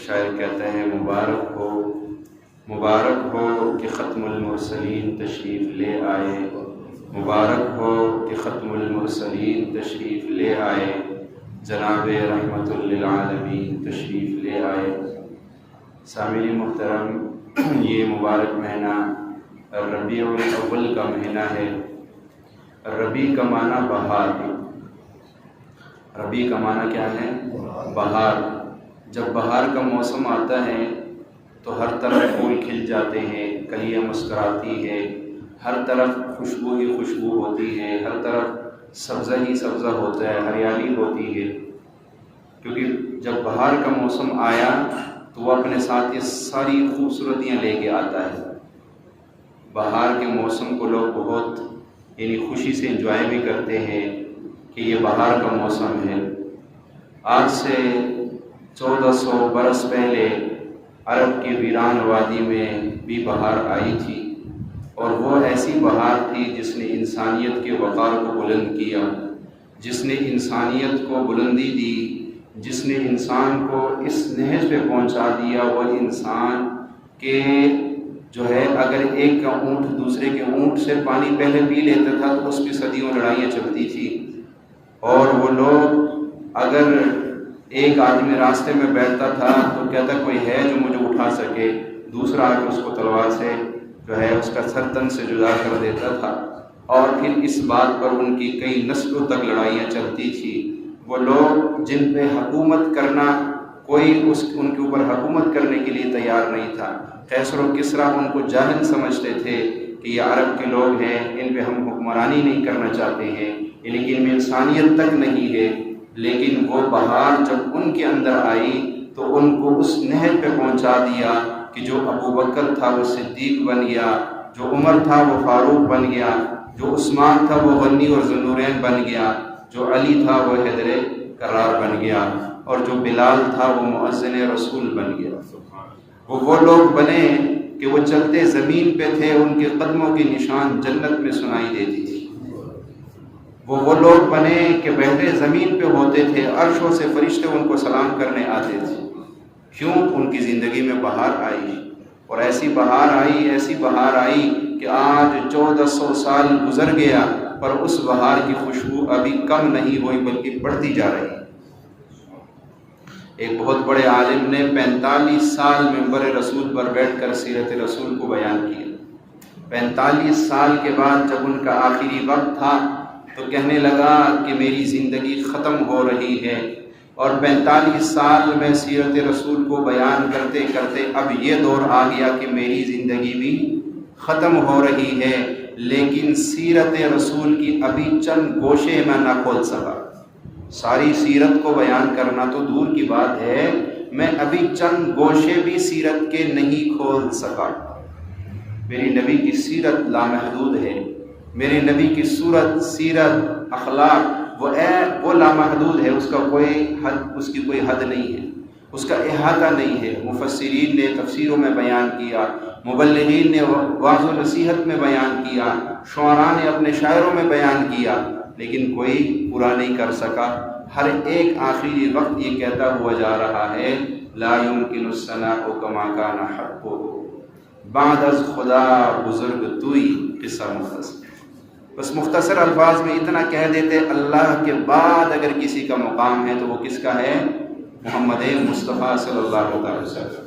شاعر کہتا ہے مبارک ہو کہ ختم المرسلین تشریف لے آئے، مبارک ہو کہ ختم المرسلین تشریف لے آئے، جناب رحمت للعالمین تشریف لے آئے۔ سامعین محترم، یہ مبارک مہینہ ربیع الاول کا مہینہ ہے۔ ربیع کا معنی بہار، ربیع کا معنی کیا ہے؟ بہار۔ جب بہار کا موسم آتا ہے تو ہر طرف پھول کھل جاتے ہیں، کلیاں مسکراتی ہے، ہر طرف خوشبو ہی خوشبو ہوتی ہے، ہر طرف سبزہ ہی سبزہ ہوتا ہے، ہریالی ہوتی ہے، کیونکہ جب بہار کا موسم آیا تو وہ اپنے ساتھ یہ ساری خوبصورتیاں لے کے آتا ہے۔ بہار کے موسم کو لوگ بہت خوشی سے انجوائے بھی کرتے ہیں کہ یہ بہار کا موسم ہے۔ آج سے 1400 برس پہلے عرب کی ویران وادی میں بھی بہار آئی تھی، اور وہ ایسی بہار تھی جس نے انسانیت کے وقار کو بلند کیا، جس نے انسانیت کو بلندی دی، جس نے انسان کو اس نہج پہ پہنچا دیا۔ وہ انسان کے جو ہے اگر ایک کا اونٹ دوسرے کے اونٹ سے پانی پہلے پی لیتا تھا تو اس پہ صدیوں لڑائیاں چلتی تھی، اور وہ لوگ اگر ایک آدمی راستے میں بیٹھتا تھا تو کہتا کوئی ہے جو مجھے اٹھا سکے، دوسرا آ کے اس کو تلوار سے جو ہے اس کا سر تن سے جدا کر دیتا تھا، اور پھر اس بات پر ان کی کئی نسلوں تک لڑائیاں چلتی تھی۔ وہ لوگ جن پہ حکومت کرنا کوئی ان کے اوپر حکومت کرنے کے لیے تیار نہیں تھا۔ قیصر و کسریٰ ان کو جاہل سمجھتے تھے کہ یہ عرب کے لوگ ہیں، ان پہ ہم حکمرانی نہیں کرنا چاہتے ہیں، لیکن ان میں انسانیت تک نہیں ہے۔ لیکن وہ بہار جب ان کے اندر آئی تو ان کو اس نہج پہ پہنچا دیا کہ جو ابو بکر تھا وہ صدیق بن گیا، جو عمر تھا وہ فاروق بن گیا، جو عثمان تھا وہ غنی اور ذوالنورین بن گیا، جو علی تھا وہ حیدر کرار بن گیا، اور جو بلال تھا وہ مؤذن رسول بن گیا۔ وہ لوگ بنے کہ وہ چلتے زمین پہ تھے، ان کے قدموں کے نشان جنت میں سنائی دیتی تھی۔ وہ لوگ بنے کہ بیٹھے زمین پہ ہوتے تھے، عرشوں سے فرشتے ان کو سلام کرنے آتے تھے۔ کیوں؟ ان کی زندگی میں بہار آئی، اور ایسی بہار آئی کہ آج 1400 سال گزر گیا پر اس بہار کی خوشبو ابھی کم نہیں ہوئی بلکہ بڑھتی جا رہی ہے۔ ایک بہت بڑے عالم نے 45 سال منبر رسول پر بیٹھ کر سیرت رسول کو بیان کیا۔ 45 سال کے بعد جب ان کا آخری وقت تھا تو کہنے لگا کہ میری زندگی ختم ہو رہی ہے، اور 45 سال میں سیرت رسول کو بیان کرتے کرتے اب یہ دور آ گیا کہ میری زندگی بھی ختم ہو رہی ہے، لیکن سیرت رسول کی ابھی چند گوشے میں نہ کھول سکا۔ ساری سیرت کو بیان کرنا تو دور کی بات ہے، میں ابھی چند گوشے بھی سیرت کے نہیں کھول سکا۔ میری نبی کی سیرت لامحدود ہے، میرے نبی کی صورت، سیرت، اخلاق وہ لامحدود ہے، اس کی کوئی حد نہیں ہے، اس کا احاطہ نہیں ہے۔ مفسرین نے تفسیروں میں بیان کیا، مبلغین نے وعظ و نصیحت میں بیان کیا، شعراء نے اپنے شاعروں میں بیان کیا، لیکن کوئی پورا نہیں کر سکا۔ ہر ایک آخری وقت یہ کہتا ہوا جا رہا ہے لا یمکن الثناء کما کان حقہ، بعد از خدا بزرگ توئی۔ قصہ مختصر، بس مختصر الفاظ میں اتنا کہہ دیتے، اللہ کے بعد اگر کسی کا مقام ہے تو وہ کس کا ہے؟ محمد مصطفیٰ صلی اللہ علیہ وسلم۔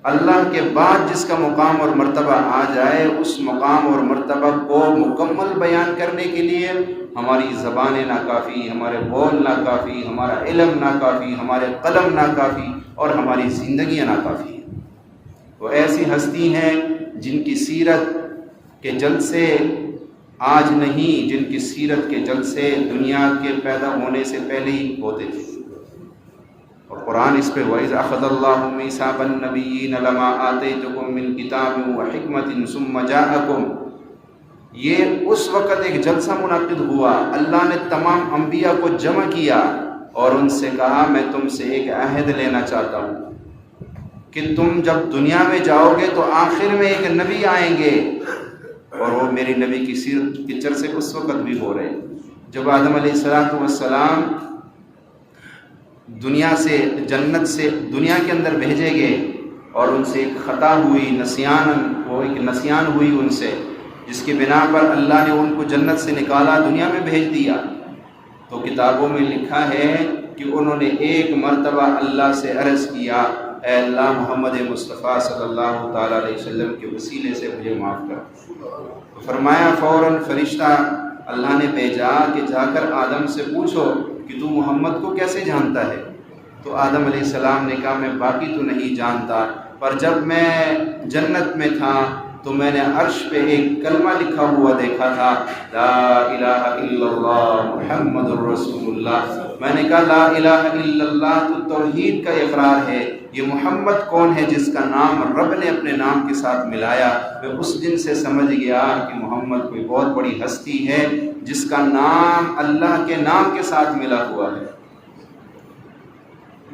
اللہ کے بعد جس کا مقام اور مرتبہ آ جائے، اس مقام اور مرتبہ کو مکمل بیان کرنے کے لیے ہماری زبانیں ناکافی، ہمارے بول ناکافی، ہمارا علم ناکافی، ہمارے قلم ناکافی، اور ہماری زندگیاں ناکافی ہیں۔ وہ ایسی ہستی ہیں جن کی سیرت کے جلسے آج نہیں، جن کی سیرت کے جلسے دنیا کے پیدا ہونے سے پہلے ہی ہوتے تھے، اور قرآن اس پہ وَإِذْ أَخَذَ اللَّهُ مِيثَاقَ النَّبِيِّينَ لَمَا آتَيْتُكُم مِّن كِتَابٍ وَحِكْمَةٍ ثُمَّ جَاءَكُم، یہ اس وقت ایک جلسہ منعقد ہوا، اللہ نے تمام انبیاء کو جمع کیا اور ان سے کہا میں تم سے ایک عہد لینا چاہتا ہوں کہ تم جب دنیا میں جاؤ گے تو آخر میں ایک نبی آئیں گے، اور وہ میری نبی کی سیرت کے چرچے اس وقت بھی ہو رہے ہیں۔ جب آدم علیہ السلام دنیا سے جنت سے دنیا کے اندر بھیجے گئے اور ان سے ایک خطا ہوئی نسیان ہوئی ان سے، جس کی بنا پر اللہ نے ان کو جنت سے نکالا، دنیا میں بھیج دیا، تو کتابوں میں لکھا ہے کہ انہوں نے ایک مرتبہ اللہ سے عرض کیا، اے اللہ محمد مصطفیٰ صلی اللہ تعالیٰ علیہ وسلم کے وسیلے سے مجھے معاف کر۔ تو فرمایا فوراً فرشتہ اللہ نے بھیجا کہ جا کر آدم سے پوچھو کہ تو محمد کو کیسے جانتا ہے؟ تو آدم علیہ السلام نے کہا میں باقی تو نہیں جانتا، پر جب میں جنت میں تھا تو میں نے عرش پہ ایک کلمہ لکھا ہوا دیکھا تھا، لا الہ الا اللہ محمد الرسول اللہ۔ میں نے کہا لا الہ الا اللہ تو توحید کا اقرار ہے، یہ محمد کون ہے جس کا نام رب نے اپنے نام کے ساتھ ملایا؟ میں اس دن سے سمجھ گیا کہ محمد کوئی بہت بڑی ہستی ہے جس کا نام اللہ کے نام کے ساتھ ملا ہوا ہے۔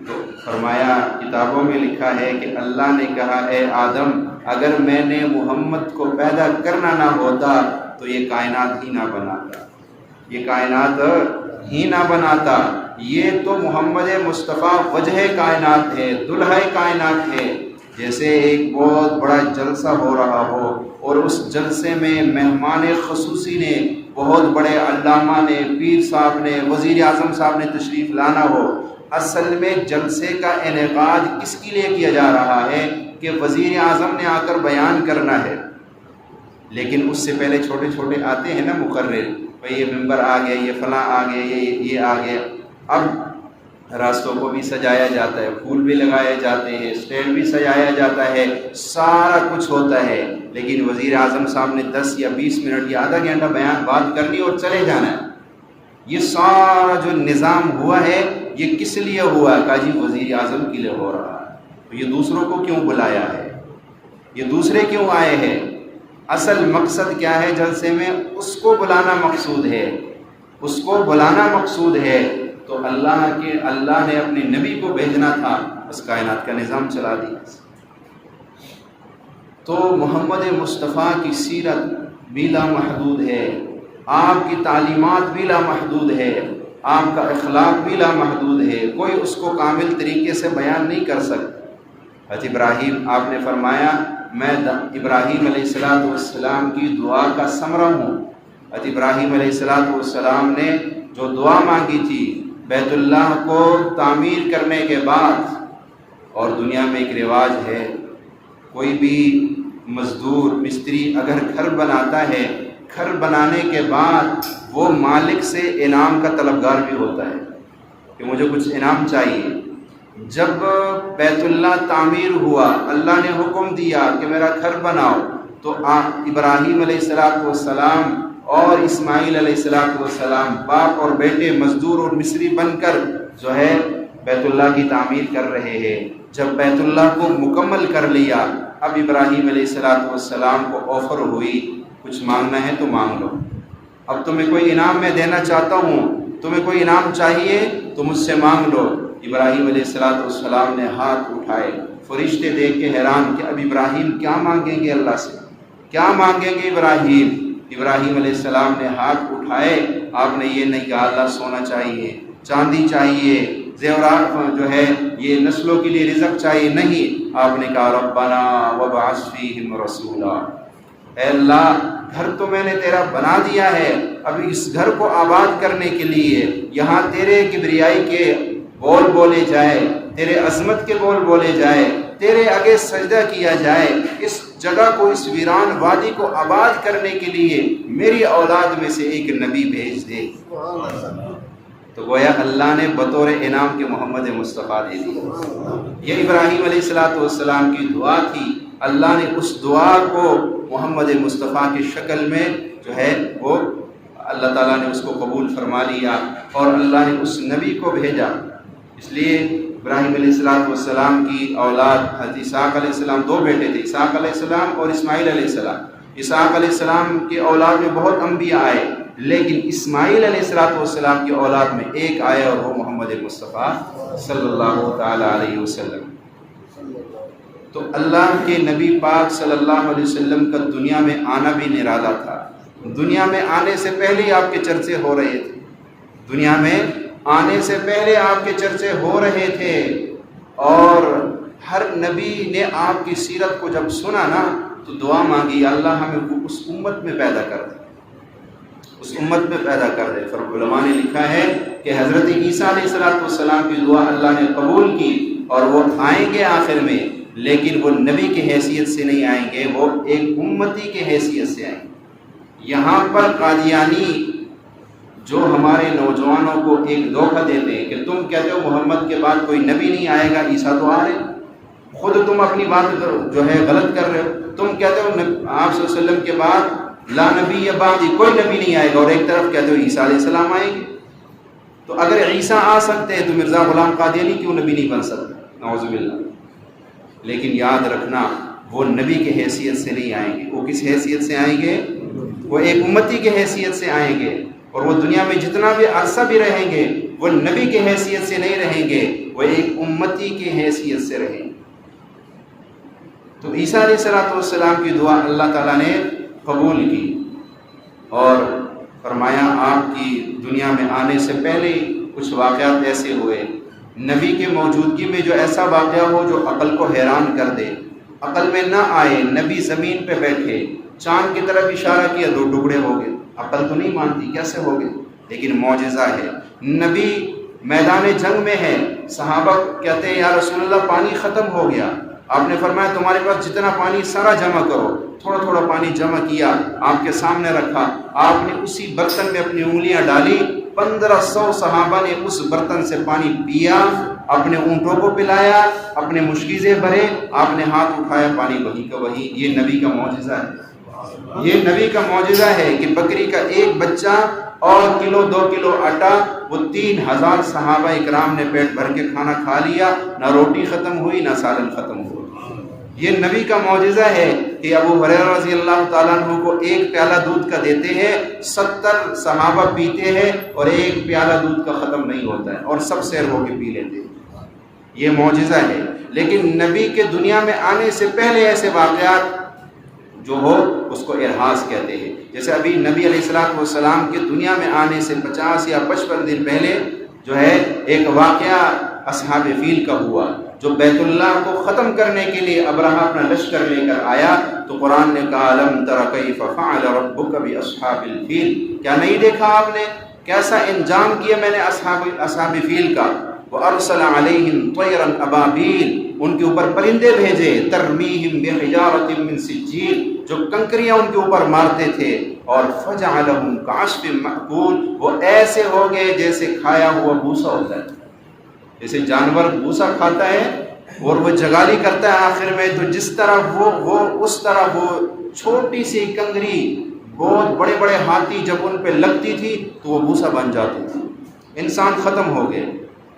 تو فرمایا کتابوں میں لکھا ہے کہ اللہ نے کہا اے آدم اگر میں نے محمد کو پیدا کرنا نہ ہوتا تو یہ کائنات ہی نہ بناتا، یہ کائنات ہی نہ بناتا۔ یہ تو محمد مصطفیٰ وجہ کائنات ہے، دلہے کائنات ہے۔ جیسے ایک بہت بڑا جلسہ ہو رہا ہو اور اس جلسے میں مہمان خصوصی نے، بہت بڑے علامہ نے، پیر صاحب نے، وزیر اعظم صاحب نے تشریف لانا ہو، اصل میں جلسے کا انعقاد کس کے لیے کیا جا رہا ہے کہ وزیر اعظم نے آ کر بیان کرنا ہے، لیکن اس سے پہلے چھوٹے چھوٹے آتے ہیں نا مقرر، بھئی یہ ممبر آ گیا، یہ فلاں آ گیا، یہ آ گیا۔ اب راستوں کو بھی سجایا جاتا ہے، پھول بھی لگائے جاتے ہیں، اسٹینڈ بھی سجایا جاتا ہے، سارا کچھ ہوتا ہے، لیکن وزیر اعظم صاحب نے 10 یا 20 منٹ یا آدھا گھنٹہ بیان بات کرنی اور چلے جانا ہے۔ یہ سارا جو نظام ہوا ہے یہ کس لیے ہوا ہے؟ کہا جی وزیر اعظم کے لیے ہو رہا ہے۔ تو یہ دوسروں کو کیوں بلایا ہے؟ یہ دوسرے کیوں آئے ہیں؟ اصل مقصد کیا ہے جلسے میں؟ اس کو بلانا مقصود ہے، اس کو بلانا مقصود ہے۔ تو اللہ نے اپنے نبی کو بھیجنا تھا، اس کائنات کا نظام چلا دیا۔ تو محمد مصطفیٰ کی سیرت بھی لامحدود ہے، آپ کی تعلیمات بھی لامحدود ہے، آپ کا اخلاق بھی لامحدود ہے، کوئی اس کو کامل طریقے سے بیان نہیں کر سکتا۔ حضرت ابراہیم آپ نے فرمایا میں ابراہیم علیہ السلام کی دعا کا ثمرہ ہوں۔ حضرت ابراہیم علیہ السلام نے جو دعا مانگی تھی بیت اللہ کو تعمیر کرنے کے بعد، اور دنیا میں ایک رواج ہے کوئی بھی مزدور مستری اگر گھر بناتا ہے، گھر بنانے کے بعد وہ مالک سے انعام کا طلبگار بھی ہوتا ہے کہ مجھے کچھ انعام چاہیے۔ جب بیت اللہ تعمیر ہوا، اللہ نے حکم دیا کہ میرا گھر بناؤ، تو ابراہیم علیہ السلام اور اسماعیل علیہ السلام باپ اور بیٹے مزدور اور مصری بن کر جو ہے بیت اللہ کی تعمیر کر رہے ہیں۔ جب بیت اللہ کو مکمل کر لیا، اب ابراہیم علیہ السلام کو آفر ہوئی کچھ مانگنا ہے تو مانگ لو، اب تمہیں کوئی انعام میں دینا چاہتا ہوں، تمہیں کوئی انعام چاہیے تو مجھ سے مانگ لو۔ ابراہیم علیہ السلام نے ہاتھ اٹھائے، فرشتے دیکھ کے حیران کہ اب ابراہیم کیا مانگیں گے اللہ سے، کیا مانگیں گے ابراہیم علیہ السلام نے ہاتھ اٹھائے، آپ نے یہ نہیں کہا اللہ سونا چاہیے، چاندی چاہیے، زیورات جو ہے یہ نسلوں کے لیے رزق چاہیے، نہیں، آپ نے کہا ربنا وابعث فیہم رسولا، اے اللہ گھر تو میں نے تیرا بنا دیا ہے، ابھی اس گھر کو آباد کرنے کے لیے یہاں تیرے کبریائی کے بول بولے جائے، تیرے عظمت کے بول بولے جائے، تیرے آگے سجدہ کیا جائے، اس جگہ کو، اس ویران وادی کو آباد کرنے کے لیے میری اولاد میں سے ایک نبی بھیج دے۔ تو گویا اللہ نے بطور انعام کے محمد مصطفیٰ دے دیا۔ یہ ابراہیم علیہ السلام کی دعا تھی، اللہ نے اس دعا کو محمد مصطفیٰ کی شکل میں جو ہے وہ اللہ تعالیٰ نے اس کو قبول فرما لیا اور اللہ نے اس نبی کو بھیجا۔ اس لیے ابراہیم علیہ السلام کی اولاد حضرت اسحاق علیہ السلام، دو بیٹے تھے، اسحاق علیہ السلام اور اسماعیل علیہ السلام۔ اسحاق علیہ السلام کی اولاد میں بہت انبیاء آئے، لیکن اسماعیل علیہ السلام کی اولاد میں ایک آیا اور وہ محمد مصطفیٰ صلی اللہ تعالیٰ علیہ وسلم۔ تو اللہ کے نبی پاک صلی اللہ علیہ وسلم کا دنیا میں آنا بھی نرالا تھا۔ دنیا میں آنے سے پہلے ہی آپ کے چرچے ہو رہے تھے، دنیا میں آنے سے پہلے آپ کے چرچے ہو رہے تھے، اور ہر نبی نے آپ کی سیرت کو جب سنا نا تو دعا مانگی، اللہ ہمیں اس امت میں پیدا کر دے، اس امت میں پیدا کر دے۔ پھر علماء نے لکھا ہے کہ حضرت عیسیٰ علیہ السلام کی دعا اللہ نے قبول کی، اور وہ آئیں گے آخر میں، لیکن وہ نبی کی حیثیت سے نہیں آئیں گے، وہ ایک امتی کی حیثیت سے آئیں گے۔ یہاں پر قادیانی جو ہمارے نوجوانوں کو ایک دھوکہ دیتے ہیں کہ تم کہتے ہو محمد کے بعد کوئی نبی نہیں آئے گا، عیسیٰ تو آ رہے، خود تم اپنی بات جو ہے غلط کر رہے ہو۔ تم کہتے ہو آپ صلی اللہ علیہ وسلم کے بعد لا نبی بعدی، کوئی نبی نہیں آئے گا، اور ایک طرف کہتے ہو عیسیٰ علیہ السلام آئیں گے۔ تو اگر عیسیٰ آ سکتے ہیں تو مرزا غلام قادیانی کیوں نبی نہیں بن سکتا؟ نعوذ باللہ۔ لیکن یاد رکھنا وہ نبی کی حیثیت سے نہیں آئیں گے، وہ کس حیثیت سے آئیں گے؟ وہ ایک امتی کی حیثیت سے آئیں گے، اور وہ دنیا میں جتنا بھی عرصہ بھی رہیں گے وہ نبی کی حیثیت سے نہیں رہیں گے، وہ ایک امتی کی حیثیت سے رہیں گے۔ تو عیسیٰ علیہ السلام کی دعا اللہ تعالیٰ نے قبول کی، اور فرمایا آپ کی دنیا میں آنے سے پہلے کچھ واقعات ایسے ہوئے، نبی کے موجودگی میں جو ایسا واقعہ ہو جو عقل کو حیران کر دے، عقل میں نہ آئے، نبی زمین پہ بیٹھے، چاند کی طرف اشارہ کیا، 2 ٹکڑے ہو گئے، عقل تو نہیں مانتی کیسے ہو گئے، لیکن معجزہ ہے۔ نبی میدان جنگ میں ہے، صحابہ کہتے ہیں یا رسول اللہ پانی ختم ہو گیا، آپ نے فرمایا تمہارے پاس جتنا پانی سارا جمع کرو، تھوڑا تھوڑا پانی جمع کیا، آپ کے سامنے رکھا، آپ نے اسی برتن میں اپنی انگلیاں ڈالی، 1500 صحابہ نے اس برتن سے پانی پیا، اپنے اونٹوں کو پلایا، اپنے مشکیزیں بھرے، آپ نے ہاتھ اٹھایا، پانی وہی کا وہی۔ یہ نبی کا معجزہ ہے، یہ نبی کا معجزہ ہے کہ بکری کا ایک بچہ اور 1-2 کلو آٹا، وہ 3000 صحابہ اکرام نے پیٹ بھر کے کھانا کھا لیا، نہ روٹی ختم ہوئی نہ سالن ختم ہوا۔ یہ نبی کا معجزہ ہے کہ ابو ہریرہ رضی اللہ تعالیٰ عنہ کو ایک پیالہ دودھ کا دیتے ہیں، 70 صحابہ پیتے ہیں، اور ایک پیالہ دودھ کا ختم نہیں ہوتا ہے، اور سب سیر ہو کے پی لیتے ہیں۔ یہ معجزہ ہے۔ لیکن نبی کے دنیا میں آنے سے پہلے ایسے واقعات جو ہو اس کو ارحاس کہتے ہیں۔ جیسے ابھی نبی علیہ السلام کے دنیا میں آنے سے 50 یا 55 دن پہلے جو ہے ایک واقعہ اصحاب فیل کا ہوا، جو بیت اللہ کو ختم کرنے کے لیے ابرہہ اپنا لشکر لے کر آیا، تو قرآن نے کہا الم تر کیف فعل ربک باصحاب الفیل، کیا نہیں دیکھا آپ نے کیسا انجام کیا میں نے اصحاب فیل کا؟ وارسل علیہم طیرا ابابیل، ان کے اوپر پرندے بھیجے، ترمیہم بحجارۃ من سجیل، جو کنکریاں ان کے اوپر مارتے تھے، اور فجعلہم کعصف مأکول، وہ ایسے ہو گئے جیسے کھایا ہوا بھوسا ہوتا ہے، جیسے جانور بھوسا کھاتا ہے اور وہ جگالی کرتا ہے آخر میں، تو جس طرح وہ اس طرح وہ چھوٹی سی کنکری بہت بڑے بڑے ہاتھی جب ان پہ لگتی تھی تو وہ بھوسا بن جاتی تھی، انسان ختم ہو گئے۔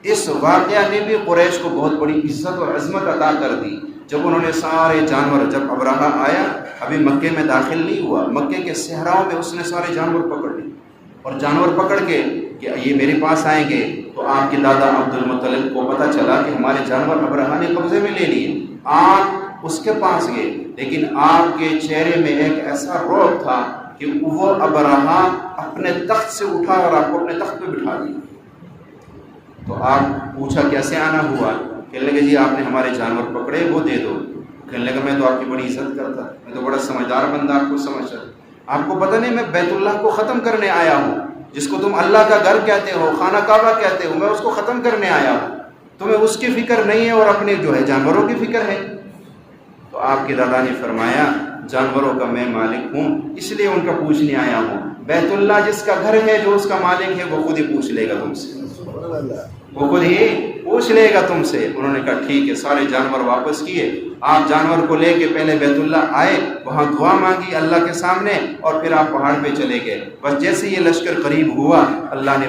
اس واقعہ نے بھی قریش کو بہت بڑی عزت اور عظمت عطا کر دی، جب انہوں نے سارے جانور، جب ابرہہ آیا ابھی مکے میں داخل نہیں ہوا، مکے کے صحراؤں میں اس نے سارے جانور پکڑ لیے، اور جانور پکڑ کے کہ یہ میرے پاس آئیں گے، تو آپ کے دادا عبد المطلب کو پتہ چلا کہ ہمارے جانور ابرہہ نے قبضے میں لے لیے، آپ اس کے پاس گئے، لیکن آپ کے چہرے میں ایک ایسا رعب تھا کہ وہ ابرہہ اپنے تخت سے اٹھا اور آپ کو اپنے تخت پہ بٹھا دیا۔ تو آپ پوچھا کیسے آنا ہوا؟ کہنے لگے جی آپ نے ہمارے جانور پکڑے، وہ دے دو۔ کہنے لگا میں تو آپ کی بڑی عزت کرتا، میں تو بڑا سمجھدار بندہ آپ کو سمجھتا، آپ کو پتہ نہیں میں بیت اللہ کو ختم کرنے آیا ہوں، جس کو تم اللہ کا گھر کہتے ہو، خانہ کعبہ کہتے ہو، میں اس کو ختم کرنے آیا ہوں، تمہیں اس کی فکر نہیں ہے اور اپنے جو ہے جانوروں کی فکر ہے۔ تو آپ کے دادا نے فرمایا جانوروں کا میں مالک ہوں، اس لیے ان کا پوچھنے آیا ہوں، بیت اللہ جس کا گھر ہے، جو اس کا مالک ہے، وہ خود ہی پوچھ لے گا تم سے، وہ خود ہی پوچھ لے گا تم سے۔ انہوں نے کہا ٹھیک ہے، سارے جانور واپس کیے، آپ جانور کو لے کے پہلے بیت اللہ آئے، وہاں دعا مانگی اللہ کے سامنے، اور پھر آپ پہاڑ پہ چلے گئے۔ بس جیسے یہ لشکر قریب ہوا، اللہ نے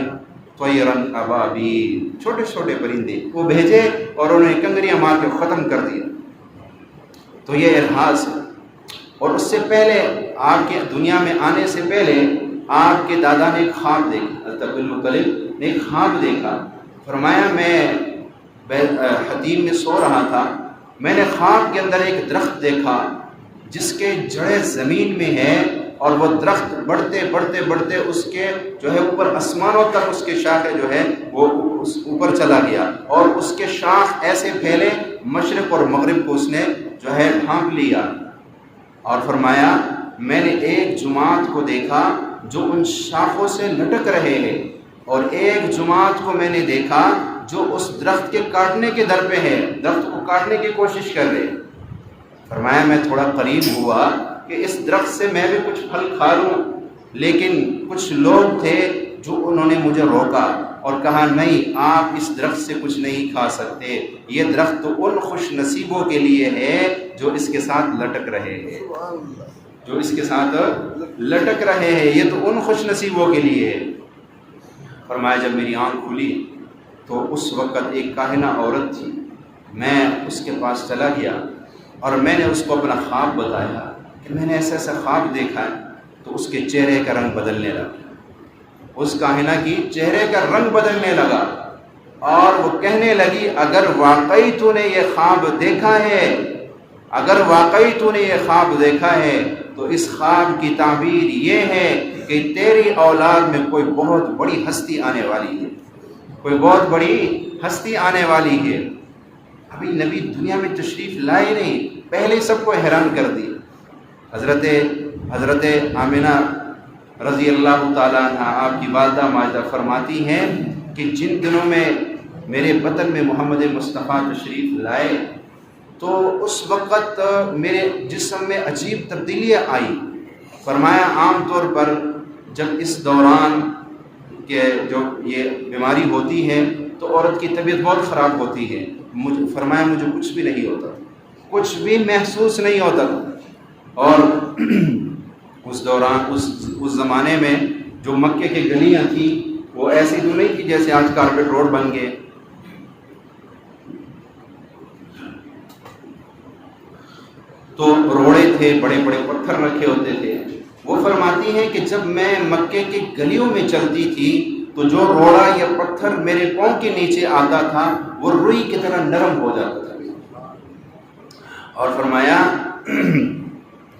طیرن ابابیل، چھوٹے چھوٹے پرندے وہ بھیجے، اور انہیں کنکریاں مار کے ختم کر دیا۔ تو یہ ارحاس ہے۔ اور اس سے پہلے آپ کے دنیا میں آنے سے پہلے آپ کے دادا نے خواب دیکھا، حضرت عبد المطلب نے خواب دیکھا، فرمایا میں حتیم میں سو رہا تھا، میں نے خواب کے اندر ایک درخت دیکھا جس کے جڑیں زمین میں ہے، اور وہ درخت بڑھتے بڑھتے بڑھتے اس کے جو ہے اوپر آسمانوں تک اس کے شاخیں جو ہے وہ اس اوپر چلا گیا، اور اس کے شاخ ایسے پھیلے مشرق اور مغرب کو اس نے جو ہے ڈھانپ لیا۔ اور فرمایا میں نے ایک جماعت کو دیکھا جو ان شاخوں سے لٹک رہے ہیں، اور ایک جماعت کو میں نے دیکھا جو اس درخت کے کاٹنے کے در پہ ہے، درخت کو کاٹنے کی کوشش کر رہے۔ فرمایا میں تھوڑا قریب ہوا کہ اس درخت سے میں بھی کچھ پھل کھا لوں، لیکن کچھ لوگ تھے جو انہوں نے مجھے روکا اور کہا نہیں، آپ اس درخت سے کچھ نہیں کھا سکتے، یہ درخت تو ان خوش نصیبوں کے لیے ہے جو اس کے ساتھ لٹک رہے ہیں، جو اس کے ساتھ لٹک رہے ہیں، یہ تو ان خوش نصیبوں کے لیے ہے۔ فرمایا جب میری آنکھ کھلی تو اس وقت ایک کاہنہ عورت تھی، میں اس کے پاس چلا گیا اور میں نے اس کو اپنا خواب بتایا کہ میں نے ایسا ایسا خواب دیکھا ہے، تو اس کے چہرے کا رنگ بدلنے لگا، اس کاہنہ کی چہرے کا رنگ بدلنے لگا، اور وہ کہنے لگی اگر واقعی تو نے یہ خواب دیکھا ہے، اگر واقعی تو نے یہ خواب دیکھا ہے تو اس خواب کی تعبیر یہ ہے کہ تیری اولاد میں کوئی بہت بڑی ہستی آنے والی ہے، کوئی بہت بڑی ہستی آنے والی ہے۔ ابھی نبی دنیا میں تشریف لائے نہیں، پہلے سب کو حیران کر دی۔ حضرت آمنہ رضی اللہ تعالیٰ عنہ آپ کی والدہ ماجدہ فرماتی ہیں کہ جن دنوں میں میرے بطن میں محمد مصطفیٰ تشریف لائے تو اس وقت میرے جسم میں عجیب تبدیلیاں آئی۔ فرمایا عام طور پر جب اس دوران کہ جو یہ بیماری ہوتی ہے تو عورت کی طبیعت بہت خراب ہوتی ہے، فرمایا مجھے کچھ بھی نہیں ہوتا، کچھ بھی محسوس نہیں ہوتا۔ اور اس دوران اس زمانے میں جو مکے کی گلیاں تھیں وہ ایسی تو نہیں تھی جیسے آج کارپیٹ روڈ بن گئے، تو روڑے تھے، بڑے بڑے پتھر رکھے ہوتے تھے۔ وہ فرماتی ہیں کہ جب میں مکے کی گلیوں میں چلتی تھی تو جو روڑا یا پتھر میرے پاؤں کے نیچے آتا تھا وہ روئی کی طرح نرم ہو جاتا تھا۔ اور فرمایا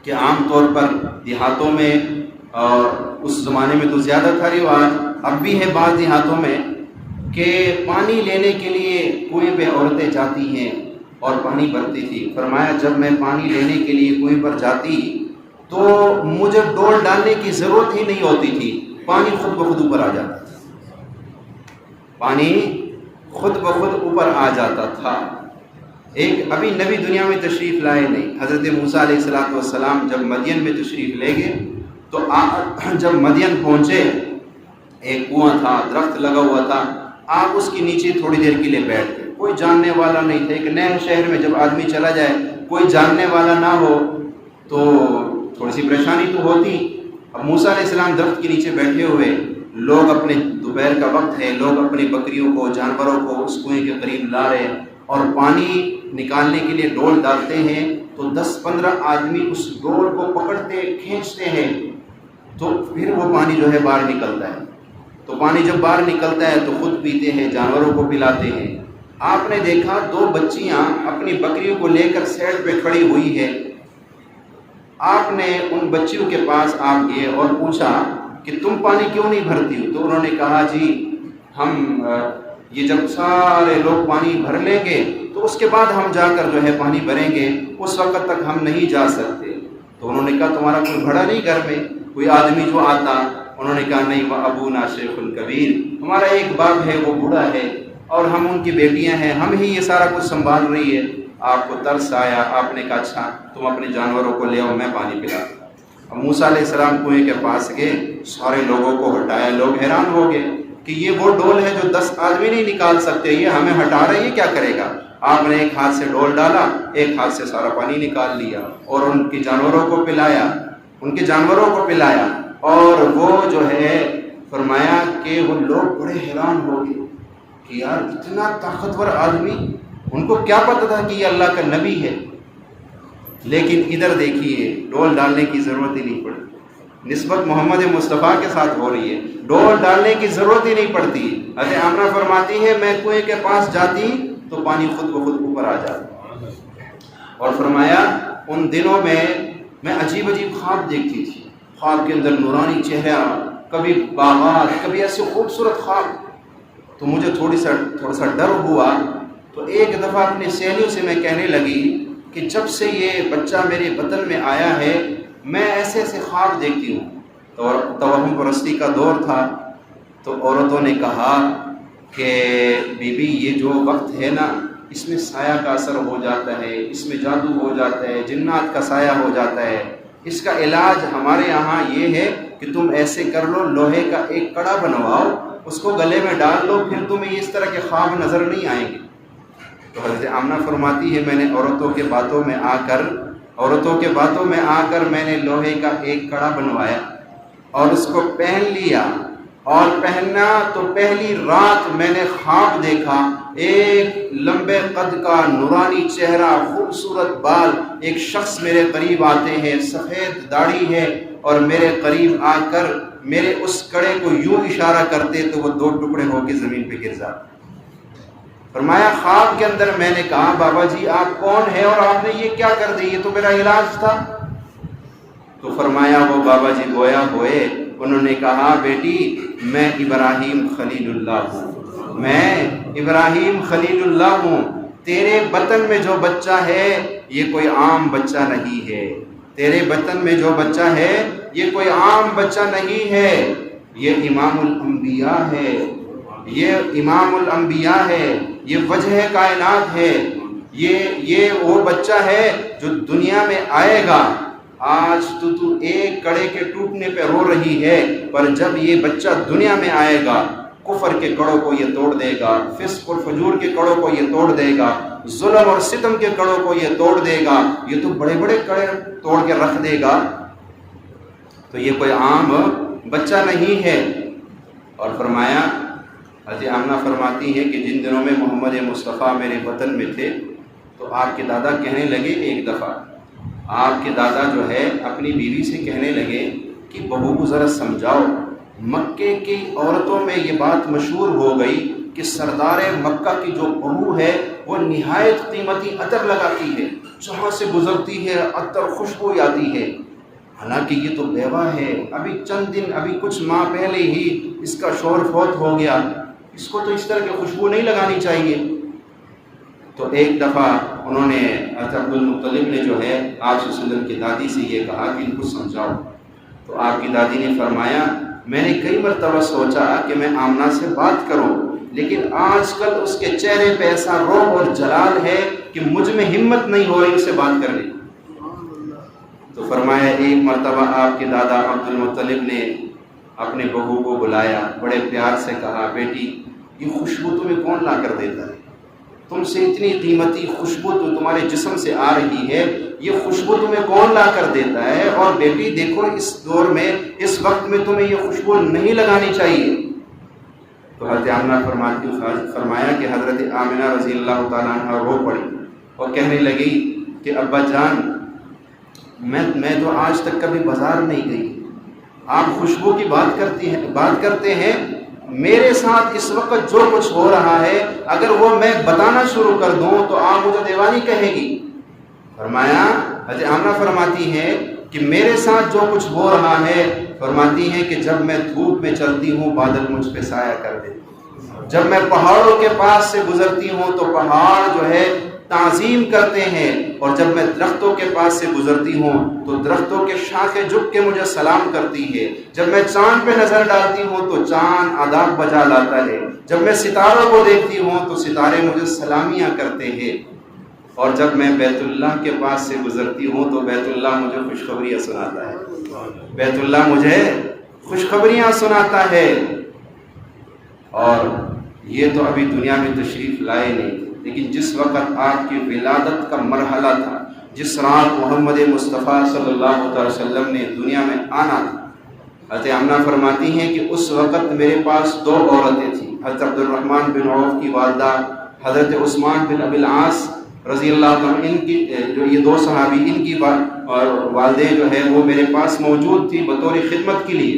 کہ عام طور پر دیہاتوں میں، اور اس زمانے میں تو زیادہ تھا رواج، اب بھی ہے بعض دیہاتوں میں، کہ پانی لینے کے لیے کنویں پہ عورتیں جاتی ہیں اور پانی بھرتی تھی۔ فرمایا جب میں پانی لینے کے لیے کنویں پر جاتی تو مجھے ڈول ڈالنے کی ضرورت ہی نہیں ہوتی تھی، پانی خود بخود اوپر آ جاتا تھا، پانی خود بخود اوپر آ جاتا تھا۔ ایک ابھی نبی دنیا میں تشریف لائے نہیں، حضرت موسیٰ علیہ السلام جب مدین میں تشریف لے گئے تو جب مدین پہنچے ایک کنواں تھا، درخت لگا ہوا تھا، آپ اس کے نیچے تھوڑی دیر کے لیے بیٹھ گئے، کوئی جاننے والا نہیں تھا۔ ایک نئے شہر میں جب آدمی چلا جائے کوئی جاننے والا نہ ہو تو تھوڑی سی پریشانی تو ہوتی۔ اب موسیٰ علیہ السلام درخت کے نیچے بیٹھے ہوئے، لوگ اپنے دوپہر کا وقت ہے، لوگ اپنی بکریوں کو، جانوروں کو اس کنویں کے قریب لا رہے اور پانی نکالنے کے لیے ڈول ڈالتے ہیں تو 10-15 آدمی اس ڈول کو پکڑتے کھینچتے ہیں تو پھر وہ پانی جو ہے باہر نکلتا ہے۔ تو پانی جب باہر نکلتا ہے تو خود پیتے ہیں، جانوروں کو پلاتے ہیں۔ آپ نے دیکھا 2 بچیاں اپنی بکریوں کو لے کر سائڈ پہ کھڑی ہوئی ہے۔ آپ نے ان بچیوں کے پاس آپ گئے اور پوچھا کہ تم پانی کیوں نہیں بھرتی ہو؟ تو انہوں نے کہا جی ہم یہ جب سارے لوگ پانی بھر لیں گے تو اس کے بعد ہم جا کر جو ہے پانی بھریں گے، اس وقت تک ہم نہیں جا سکتے۔ تو انہوں نے کہا تمہارا کوئی بڑا نہیں گھر میں کوئی آدمی جو آتا؟ انہوں نے کہا نہیں، وہ ابونا شیخ الکبیر، ہمارا ایک باپ ہے وہ بوڑھا ہے اور ہم ان کی بیٹیاں ہیں، ہم ہی یہ سارا کچھ سنبھال رہی ہے۔ آپ کو ترس آیا، آپ نے کہا اچھا تم اپنے جانوروں کو لے آؤ، میں پانی پلاتا ہوں۔ اب موسیٰ علیہ السلام کنویں کے پاس گئے، سارے لوگوں کو ہٹایا، لوگ حیران ہو گئے کہ یہ وہ ڈول ہے جو 10 آدمی نہیں نکال سکتے، یہ ہمیں ہٹا رہا ہے، یہ کیا کرے گا؟ آپ نے ایک ہاتھ سے ڈول ڈالا، ایک ہاتھ سے سارا پانی نکال لیا اور ان کے جانوروں کو پلایا، ان کے جانوروں کو پلایا۔ اور وہ جو ہے فرمایا کہ وہ لوگ بڑے حیران ہو گئے کہ یار اتنا طاقتور آدمی، ان کو کیا پتہ تھا کہ یہ اللہ کا نبی ہے؟ لیکن ادھر دیکھیے ڈول ڈالنے کی ضرورت ہی نہیں پڑتی، نسبت محمد مصطفیٰ کے ساتھ ہو رہی ہے، ڈول ڈالنے کی ضرورت ہی نہیں پڑتی۔ حضرت آمنہ فرماتی ہے میں کنویں کے پاس جاتی تو پانی خود بخود اوپر آ جاتا۔ اور فرمایا ان دنوں میں عجیب عجیب خواب دیکھتی تھی، خواب کے اندر نورانی چہرہ، کبھی باغات، کبھی ایسے خوبصورت خواب. تو مجھے تھوڑا سا ڈر ہوا. تو ایک دفعہ اپنی سہیلیوں سے میں کہنے لگی کہ جب سے یہ بچہ میرے بطن میں آیا ہے میں ایسے ایسے خواب دیکھتی ہوں. تو توہم پرستی کا دور تھا. تو عورتوں نے کہا کہ بی بی یہ جو وقت ہے نا اس میں سایہ کا اثر ہو جاتا ہے، اس میں جادو ہو جاتا ہے، جنات کا سایہ ہو جاتا ہے. اس کا علاج ہمارے یہاں یہ ہے کہ تم ایسے کر لو، لوہے کا ایک کڑا بنواؤ، اس کو گلے میں ڈال لو، پھر تمہیں اس طرح کے خواب نظر نہیں آئیں گے. تو حضرت آمنہ فرماتی ہے میں نے عورتوں کے باتوں میں آ کر میں نے لوہے کا ایک کڑا بنوایا اور اس کو پہن لیا. اور پہننا تو پہلی رات میں نے خواب دیکھا، ایک لمبے قد کا نورانی چہرہ، خوبصورت بال، ایک شخص میرے قریب آتے ہیں، سفید داڑھی ہے، اور میرے قریب آ کر میرے اس کڑے کو یوں اشارہ کرتے تو وہ 2 ٹکڑے ہو کے زمین پہ گر جاتے. فرمایا خواب کے اندر میں نے کہا بابا جی آپ کون ہیں اور آپ نے یہ کیا کر دی، یہ تو میرا علاج تھا. تو فرمایا وہ بابا جی گویا ہوئے. انہوں نے کہا بیٹی میں ابراہیم خلیل اللہ ہوں. تیرے بطن میں جو بچہ ہے یہ کوئی عام بچہ نہیں ہے. تیرے بطن میں جو بچہ ہے یہ کوئی عام بچہ نہیں ہے، یہ امام الانبیاء ہے، یہ وجہ کائنات ہے، یہ وہ بچہ ہے جو دنیا میں آئے گا. آج تو ایک کڑے کے ٹوٹنے پہ رو رہی ہے، پر جب یہ بچہ دنیا میں آئے گا کفر کے کڑوں کو یہ توڑ دے گا، فسق اور فجور کے کڑوں کو یہ توڑ دے گا، ظلم اور ستم کے کڑوں کو یہ توڑ دے گا. یہ تو بڑے بڑے کڑے توڑ کے رکھ دے گا، تو یہ کوئی عام بچہ نہیں ہے. اور فرمایا حضرت آمنہ فرماتی ہے کہ جن دنوں میں محمد مصطفیٰ میرے وطن میں تھے تو آپ کے دادا کہنے لگے، ایک دفعہ آپ کے دادا جو ہے اپنی بیوی سے کہنے لگے کہ بہو کو ذرا سمجھاؤ. مکے کی عورتوں میں یہ بات مشہور ہو گئی کہ سردار مکہ کی جو بہو ہے وہ نہایت قیمتی عطر لگاتی ہے، جہاں سے گزرتی ہے عطر خوشبو آتی ہے. حالانکہ یہ تو بیوہ ہے، ابھی کچھ ماہ پہلے ہی اس کا شوہر فوت ہو گیا، اس کو تو اس طرح کی خوشبو نہیں لگانی چاہیے. تو ایک دفعہ انہوں نے حضرت عبد المطلب نے جو ہے آپ صلی اللہ علیہ وسلم کی دادی سے یہ کہا کہ ان کو سمجھاؤ. تو آپ کی دادی نے فرمایا میں نے کئی مرتبہ سوچا کہ میں آمنہ سے بات کروں، لیکن آج کل اس کے چہرے پہ ایسا رعب اور جلال ہے کہ مجھ میں ہمت نہیں ہو رہی اس سے بات کرنے. تو فرمایا ایک مرتبہ آپ کے دادا عبد المطلب نے اپنے بہو کو بلایا، بڑے پیار سے کہا بیٹی یہ خوشبو تمہیں کون لا کر دیتا ہے، تم سے اتنی قیمتی خوشبو تو تمہارے جسم سے آ رہی ہے، یہ خوشبو تمہیں کون لا کر دیتا ہے، اور بیٹی دیکھو اس دور میں اس وقت میں تمہیں یہ خوشبو نہیں لگانی چاہیے. تو حضرت آمنہ فرمایا کہ حضرت آمنہ رضی اللہ تعالیٰ عنہ رو پڑی اور کہنے لگی کہ ابا جان میں تو آج تک کبھی بازار نہیں گئی، آپ خوشبو کی بات کرتے ہیں، میرے ساتھ اس وقت جو کچھ ہو رہا ہے اگر وہ میں بتانا شروع کر دوں تو آپ مجھے دیوانی کہے گی. فرمایا حضرت آمنہ فرماتی ہے کہ میرے ساتھ جو کچھ ہو رہا ہے، فرماتی ہے کہ جب میں دھوپ میں چلتی ہوں بادل مجھ پہ سایہ کر دیتے، جب میں پہاڑوں کے پاس سے گزرتی ہوں تو پہاڑ جو ہے تعظیم کرتے ہیں، اور جب میں درختوں کے پاس سے گزرتی ہوں تو درختوں کے شاخیں جھک کے مجھے سلام کرتی ہے، جب میں چاند پہ نظر ڈالتی ہوں تو چاند آداب بجا لاتا ہے، جب میں ستاروں کو دیکھتی ہوں تو ستارے مجھے سلامیاں کرتے ہیں، اور جب میں بیت اللہ کے پاس سے گزرتی ہوں تو بیت اللہ مجھے خوشخبریاں سناتا ہے، بیت اللہ مجھے خوشخبریاں سناتا ہے. اور یہ تو ابھی دنیا میں تشریف لائے نہیں، لیکن جس وقت آپ کی ولادت کا مرحلہ تھا، جس رات محمد مصطفیٰ صلی اللہ علیہ وسلم نے دنیا میں آنا تھا، حضرت آمنہ فرماتی ہیں کہ اس وقت میرے پاس 2 عورتیں تھیں، حضرت عبد الرحمن بن عوف کی والدہ، حضرت عثمان بن ابی العاص رضی اللہ عنہ، ان کی جو یہ 2 صحابی، ان کی والدیں جو ہے وہ میرے پاس موجود تھی بطور خدمت کے لیے.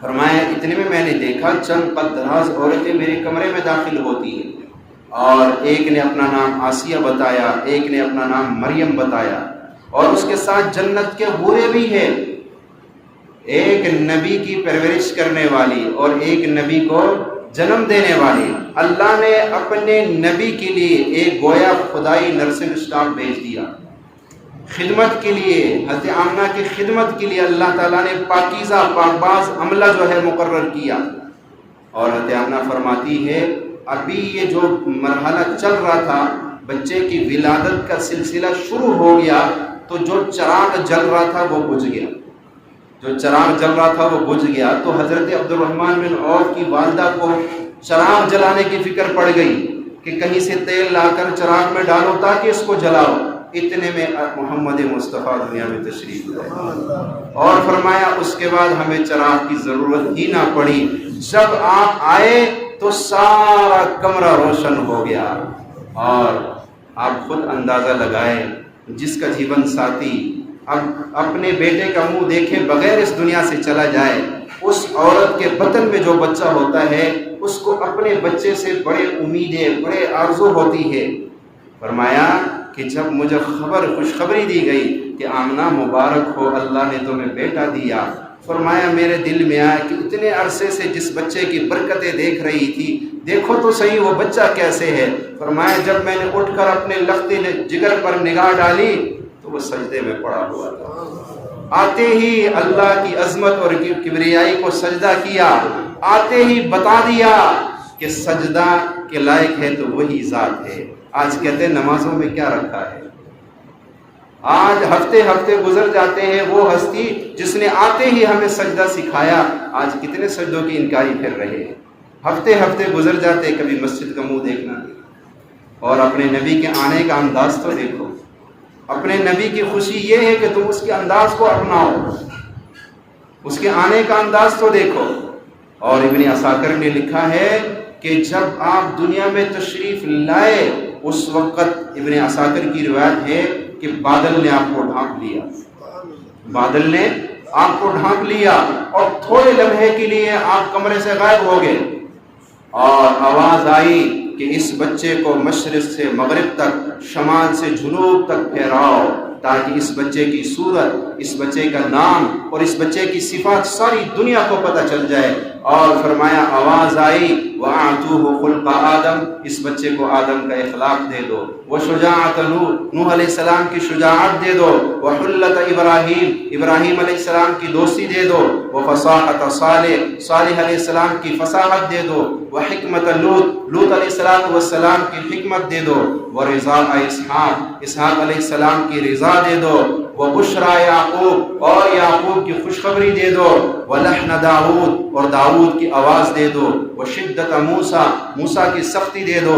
فرمایا اتنے میں نے دیکھا چند قد دراز عورتیں میرے کمرے میں داخل ہوتی ہیں، اور ایک نے اپنا نام آسیہ بتایا، ایک نے اپنا نام مریم بتایا، اور اس کے ساتھ جنت کے حوریں بھی ہیں. ایک نبی کی پرورش کرنے والی اور ایک نبی کو جنم دینے والی، اللہ نے اپنے نبی کے لیے ایک گویا خدائی نرسنگ اسٹاف بھیج دیا خدمت کے لیے، حضرت آمنہ کی خدمت کے لیے اللہ تعالیٰ نے پاکیزہ پاکباز عملہ جو ہے مقرر کیا۔ اور حضرت آمنہ فرماتی ہے ابھی یہ جو مرحلہ چل رہا تھا، بچے کی ولادت کا سلسلہ شروع ہو گیا تو جو چراغ جل رہا تھا وہ بجھ گیا، جو چراغ جل رہا تھا وہ بجھ گیا۔ تو حضرت عبد الرحمن بن عوف کی والدہ کو چراغ جلانے کی فکر پڑ گئی کہ کہیں سے تیل لا کر چراغ میں ڈالو تاکہ اس کو جلاؤ۔ اتنے میں محمد مصطفیٰ دنیا میں تشریف لائے اور فرمایا اس کے بعد ہمیں چراغ کی ضرورت ہی نہ پڑی، جب آپ آئے تو سارا کمرہ روشن ہو گیا۔ اور آپ خود اندازہ لگائیں، جس کا جیون ساتھی اب اپنے بیٹے کا منہ دیکھے بغیر اس دنیا سے چلا جائے، اس عورت کے بطن میں جو بچہ ہوتا ہے اس کو اپنے بچے سے بڑے امیدیں، بڑے آرزو ہوتی ہے۔ فرمایا کہ جب مجھے خوشخبری دی گئی کہ آمنہ مبارک ہو، اللہ نے تمہیں بیٹا دیا، فرمایا میرے دل میں آیا کہ اتنے عرصے سے جس بچے کی برکتیں دیکھ رہی تھی، دیکھو تو صحیح وہ بچہ کیسے ہے۔ فرمایا جب میں نے اٹھ کر اپنے لخت جگر پر نگاہ ڈالی تو وہ سجدے میں پڑا ہوا تھا۔ آتے ہی اللہ کی عظمت اور کبریائی کو سجدہ کیا، آتے ہی بتا دیا کہ سجدہ کے لائق ہے تو وہی ذات ہے۔ آج کہتے ہیں نمازوں میں کیا رکھا ہے، آج ہفتے ہفتے گزر جاتے ہیں، وہ ہستی جس نے آتے ہی ہمیں سجدہ سکھایا آج کتنے سجدوں کی انکاری پھر رہے ہیں۔ ہفتے ہفتے گزر جاتے، کبھی مسجد کا منہ دیکھنا نہیں۔ اور اپنے نبی کے آنے کا انداز تو دیکھو، اپنے نبی کی خوشی یہ ہے کہ تم اس کے انداز کو اپناؤ، اس کے آنے کا انداز تو دیکھو۔ اور ابن عساکر نے لکھا ہے کہ جب آپ دنیا میں تشریف لائے اس وقت ابن عساکر کی روایت ہے کہ بادل نے آپ کو ڈھانپ لیا، بادل نے آپ کو ڈھانپ لیا اور تھوڑے لمحے کے لیے آپ کمرے سے غائب ہو گئے، اور آواز آئی کہ اس بچے کو مشرق سے مغرب تک، شمال سے جنوب تک پھیراؤ تاکہ اس بچے کی صورت، اس بچے کا نام اور اس بچے کی صفات ساری دنیا کو پتہ چل جائے۔ اور فرمایا آواز آئی وَأَعْطُوهُ خُلْقَ آدم، اس بچے کو آدم کا اخلاق دے دو، وَشُجَاعَةَ نوح علیہ السلام کی شجاعت دے دو، وَحُلَّةَ ابراہیم علیہ السلام کی دوستی دے دو، وَفَصَاحَةَ صالح علیہ السلام کی فصاحت دے دو، وَحِکْمَةَ لوط علیہ السلام کی حکمت دے دو، وَرِضَاءَ اسحاق علیہ السلام کی رضا دے دو، وَبُشْرَى یعقوب، اور یعقوب کی خوشخبری دے دو، وَلَحْنَ داؤد، اور داؤد کی آواز دے دو، وَشِدَّةَ موسیٰ کی سختی دے دو،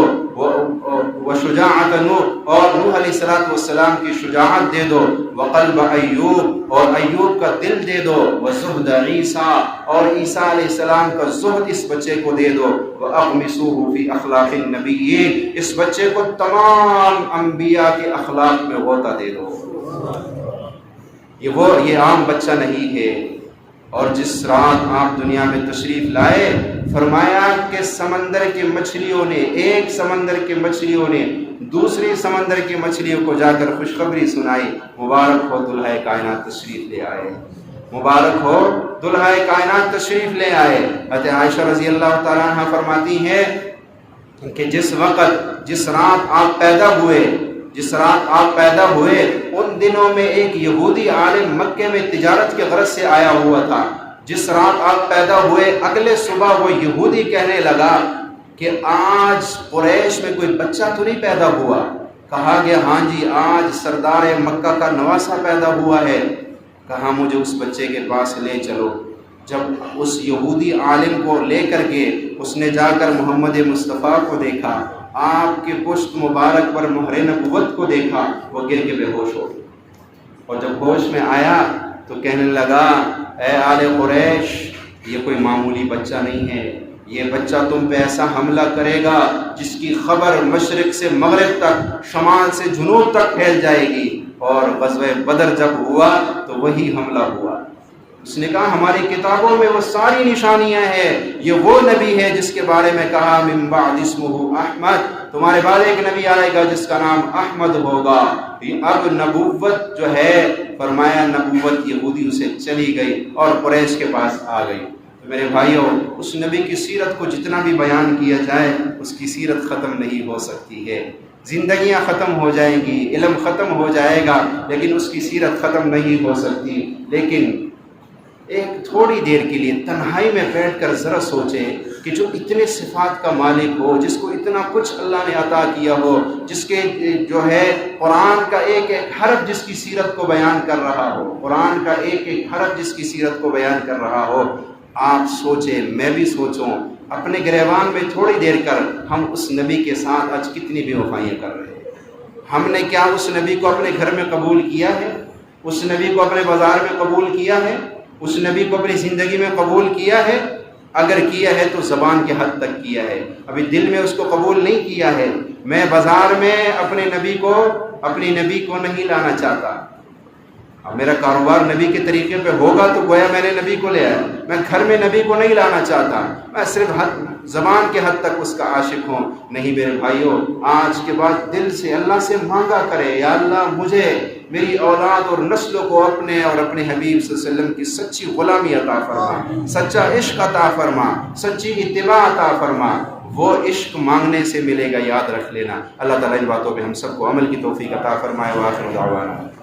وَشُجَاعَةَ نوح، اور نوح علیہ السلام کی شجاعت دے دو، وَقَلْبَ ایوب، اور ایوب کا دل دے دو، وَزُہْدَ عیسیٰ، اور عیسیٰ علیہ السلام کا زہد اس بچے کو دے دو، وَأَغْمِسُوهُ فِي أَخْلَاقِ النَّبِيِّينَ، اس بچے کو تمام انبیاء کے اخلاق میں غوطہ دے دو۔ یہ عام بچہ نہیں ہے۔ اور جس رات آپ دنیا میں تشریف لائے، فرمایا کہ سمندر کی مچھلیوں نے، ایک سمندر کی مچھلیوں نے دوسری سمندر کی مچھلیوں کو جا کر خوشخبری سنائی، مبارک ہو دلہائے کائنات تشریف لے آئے، مبارک ہو دلہائے کائنات تشریف لے آئے۔ حضرت عائشہ رضی اللہ تعالیٰ عنہ فرماتی ہیں کہ جس رات آپ پیدا ہوئے ان دنوں میں ایک یہودی عالم مکے میں تجارت کے غرض سے آیا ہوا تھا۔ جس رات آپ پیدا ہوئے اگلے صبح وہ یہودی کہنے لگا کہ آج قریش میں کوئی بچہ تو نہیں پیدا ہوا؟ کہا گیا ہاں جی، آج سردار مکہ کا نواسہ پیدا ہوا ہے۔ کہا مجھے اس بچے کے پاس لے چلو۔ جب اس یہودی عالم کو لے کر کے اس نے جا کر محمد مصطفیٰ کو دیکھا، آپ کے پشت مبارک پر مہر نبوت کو دیکھا، وہ گر کے بے ہوش ہو گیا۔ اور جب ہوش میں آیا تو کہنے لگا اے آل قریش، یہ کوئی معمولی بچہ نہیں ہے، یہ بچہ تم پہ ایسا حملہ کرے گا جس کی خبر مشرق سے مغرب تک، شمال سے جنوب تک پھیل جائے گی۔ اور غزوہ بدر جب ہوا تو وہی حملہ ہوا، اس نے کہا ہماری کتابوں میں وہ ساری نشانیاں ہیں، یہ وہ نبی ہے جس کے بارے میں کہا من بعد اسمہ احمد، تمہارے بعد ایک نبی آئے گا جس کا نام احمد ہوگا۔ اب نبوت جو ہے، فرمایا نبوت یہودیوں سے چلی گئی اور قریش کے پاس آ گئی۔ تو میرے بھائیوں، اس نبی کی سیرت کو جتنا بھی بیان کیا جائے اس کی سیرت ختم نہیں ہو سکتی ہے۔ زندگیاں ختم ہو جائیں گی، علم ختم ہو جائے گا، لیکن اس کی سیرت ختم نہیں ہو سکتی۔ لیکن ایک تھوڑی دیر کے لیے تنہائی میں بیٹھ کر ذرا سوچیں کہ جو اتنے صفات کا مالک ہو، جس کو اتنا کچھ اللہ نے عطا کیا ہو، جس کے جو ہے قرآن کا ایک ایک حرف جس کی سیرت کو بیان کر رہا ہو، قرآن کا ایک ایک حرف جس کی سیرت کو بیان کر رہا ہو، آپ سوچیں، میں بھی سوچوں، اپنے گریبان میں تھوڑی دیر کر ہم اس نبی کے ساتھ آج کتنی بے وفائیاں کر رہے ہیں۔ ہم نے کیا اس نبی کو اپنے گھر میں قبول کیا ہے؟ اس نبی کو اپنے بازار میں قبول کیا ہے؟ اس نبی کو اپنی زندگی میں قبول کیا ہے؟ اگر کیا ہے تو زبان کے حد تک کیا ہے، ابھی دل میں اس کو قبول نہیں کیا ہے۔ میں بازار میں اپنی نبی کو نہیں لانا چاہتا۔ اب میرا کاروبار نبی کے طریقے پہ ہوگا تو گویا میں نے نبی کو لے آیا۔ میں گھر میں نبی کو نہیں لانا چاہتا، میں صرف زبان کے حد تک اس کا عاشق ہوں۔ نہیں میرے بھائیوں، آج کے بعد دل سے اللہ سے مانگا کرے، یا اللہ مجھے، میری اولاد اور نسلوں کو اپنے اور اپنے حبیب صلی اللہ علیہ وسلم کی سچی غلامی عطا فرما، سچا عشق عطا فرما، سچی اتباع عطا فرما۔ وہ عشق مانگنے سے ملے گا، یاد رکھ لینا۔ اللہ تعالیٰ ان باتوں پہ ہم سب کو عمل کی توفیق عطا فرمائے۔ وآخر دعوانا